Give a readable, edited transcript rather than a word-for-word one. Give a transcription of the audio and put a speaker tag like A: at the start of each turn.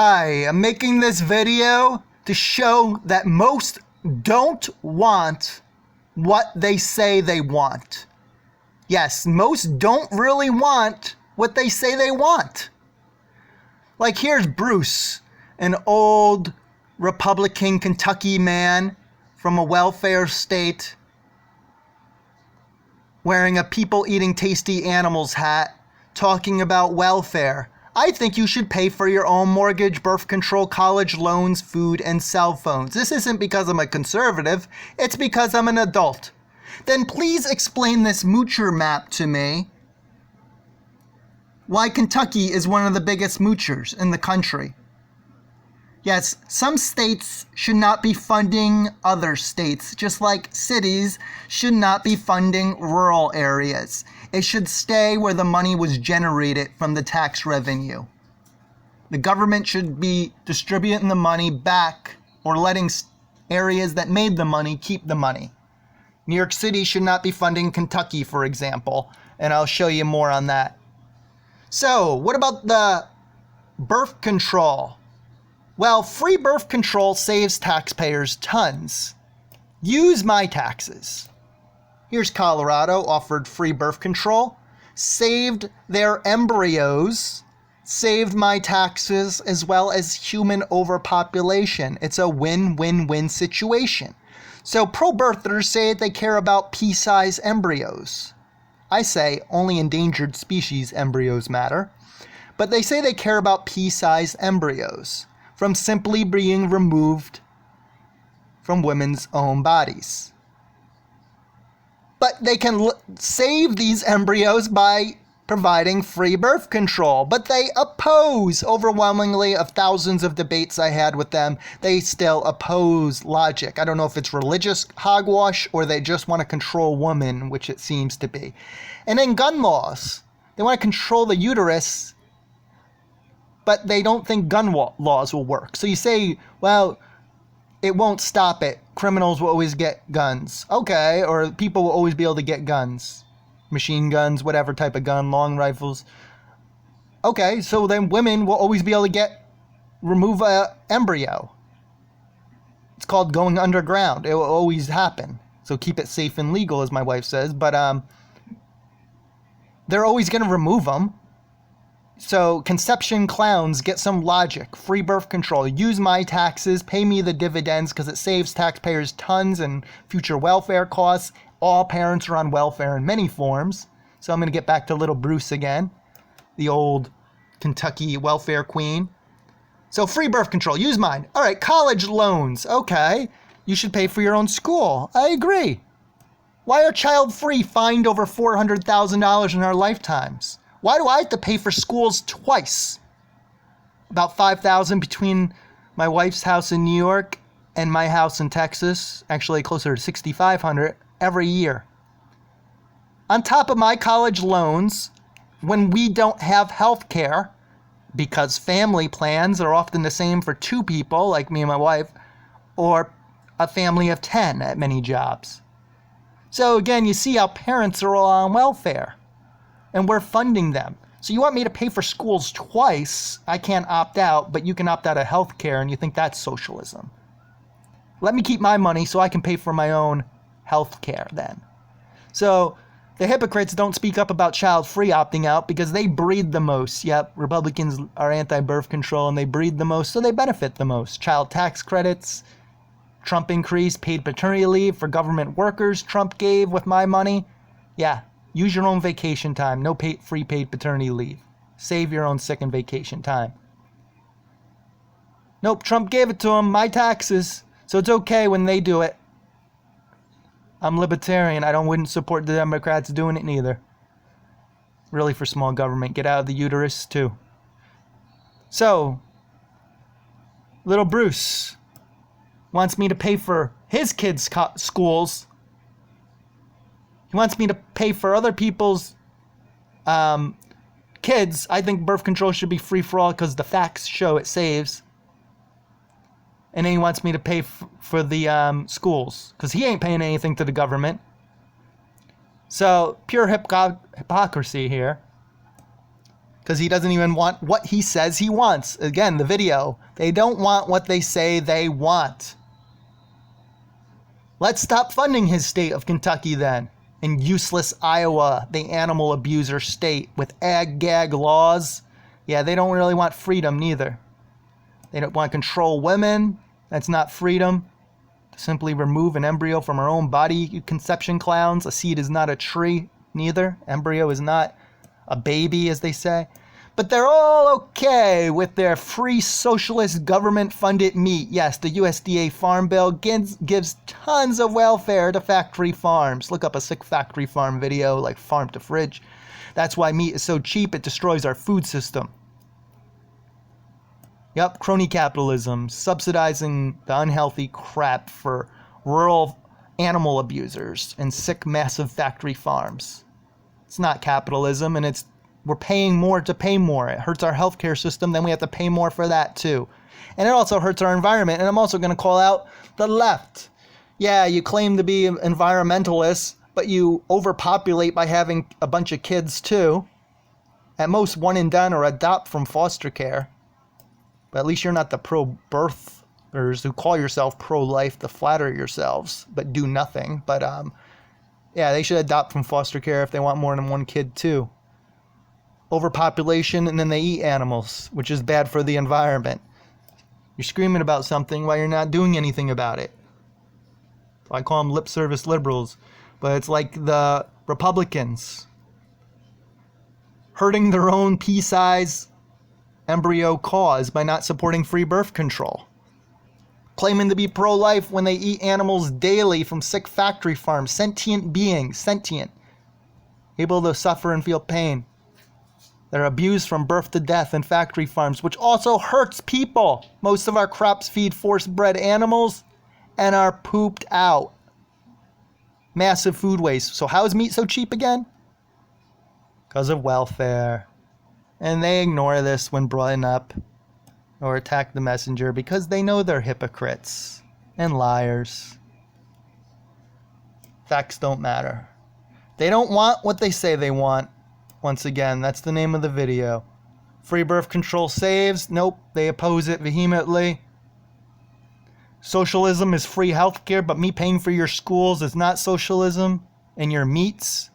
A: Hi, I'm making this video to show that most don't want what they say they want. Yes, most don't really want what they say they want. Like here's Bruce, an old Republican Kentucky man from a welfare state, wearing a people eating tasty animals hat, talking about welfare. I think you should pay for your own mortgage, birth control, college loans, food, and cell phones. This isn't because I'm a conservative, it's because I'm an adult. Then please explain this moocher map to me. Why Kentucky is one of the biggest moochers in the country. Yes, some states should not be funding other states, just like cities should not be funding rural areas. It should stay where the money was generated from the tax revenue. The government should be distributing the money back or letting areas that made the money keep the money. New York City should not be funding Kentucky, for example, and I'll show you more on that. So, what about the birth control? Well, free birth control saves taxpayers tons. Use my taxes. Here's Colorado, offered free birth control, saved their embryos, saved my taxes, as well as human overpopulation. It's a win-win-win situation. So pro-birthers say they care about pea-sized embryos. I say only endangered species embryos matter, but they say they care about pea-sized embryos from simply being removed from women's own bodies. But they can save these embryos by providing free birth control. But they oppose, overwhelmingly, of thousands of debates I had with them, they still oppose logic. I don't know if it's religious hogwash or they just want to control women, which it seems to be. And then gun laws. They want to control the uterus, but they don't think gun laws will work. So you say, well, it won't stop it. Criminals will always get guns. Okay, or people will always be able to get guns. Machine guns, whatever type of gun, long rifles. Okay, so then women will always be able to remove an embryo. It's called going underground. It will always happen. So keep it safe and legal, as my wife says. But they're always going to remove them. So conception clowns, get some logic. Free birth control. Use my taxes. Pay me the dividends because it saves taxpayers tons and future welfare costs. All parents are on welfare in many forms. So I'm going to get back to little Bruce again, the old Kentucky welfare queen. So free birth control. Use mine. All right, college loans. Okay, you should pay for your own school. I agree. Why are child-free fined over $400,000 in our lifetimes? Why do I have to pay for schools twice? About $5,000 between my wife's house in New York and my house in Texas. Actually, closer to $6,500 every year. On top of my college loans, when we don't have health care, because family plans are often the same for two people, like me and my wife, or a family of 10 at many jobs. So again, you see how parents are all on welfare. And we're funding them. So you want me to pay for schools twice? I can't opt out, but you can opt out of health care, and you think that's socialism. Let me keep my money so I can pay for my own health care then. So the hypocrites don't speak up about child-free opting out because they breed the most. Yep, Republicans are anti-birth control and they breed the most, so they benefit the most. Child tax credits, Trump increased paid paternity leave for government workers, Trump gave with my money. Yeah. Use your own vacation time. No free paid paternity leave. Save your own sick and vacation time. Nope, Trump gave it to them. My taxes. So it's okay when they do it. I'm libertarian. Wouldn't support the Democrats doing it neither. Really for small government. Get out of the uterus too. So, little Bruce wants me to pay for his kids' schools. He wants me to pay for other people's kids. I think birth control should be free for all because the facts show it saves. And then he wants me to pay for the schools because he ain't paying anything to the government. So pure hypocrisy here. because he doesn't even want what he says he wants. Again, the video. They don't want what they say they want. Let's stop funding his state of Kentucky then. And useless Iowa, the animal abuser state with ag-gag laws. Yeah, they don't really want freedom neither. They don't want to control women. That's not freedom. To simply remove an embryo from our own body, you conception clowns. A seed is not a tree neither. Embryo is not a baby, as they say. But they're all okay with their free socialist government-funded meat. Yes, the USDA Farm Bill gives tons of welfare to factory farms. Look up a sick factory farm video like Farm to Fridge. That's why meat is so cheap, it destroys our food system. Yep, crony capitalism, subsidizing the unhealthy crap for rural animal abusers and sick massive factory farms. It's not capitalism, and we're paying more to pay more. It hurts our healthcare system, then we have to pay more for that too. And it also hurts our environment, and I'm also going to call out the left. Yeah, you claim to be environmentalists, but you overpopulate by having a bunch of kids too. At most, one and done or adopt from foster care. But at least you're not the pro-birthers who call yourself pro-life to flatter yourselves, but do nothing. But yeah, they should adopt from foster care if they want more than one kid too. Overpopulation, and then they eat animals, which is bad for the environment. You're screaming about something while you're not doing anything about it. I call them lip service liberals, but it's like the Republicans hurting their own pea-sized embryo cause by not supporting free birth control. Claiming to be pro-life when they eat animals daily from sick factory farms, sentient beings, sentient, able to suffer and feel pain. They're abused from birth to death in factory farms, which also hurts people. Most of our crops feed force-bred animals and are pooped out. Massive food waste. So how is meat so cheap again? Because of welfare. And they ignore this when brought up or attack the messenger because they know they're hypocrites and liars. Facts don't matter. They don't want what they say they want. Once again, that's the name of the video. Free birth control saves? Nope, they oppose it vehemently. Socialism is free healthcare, but me paying for your schools is not socialism and your meats.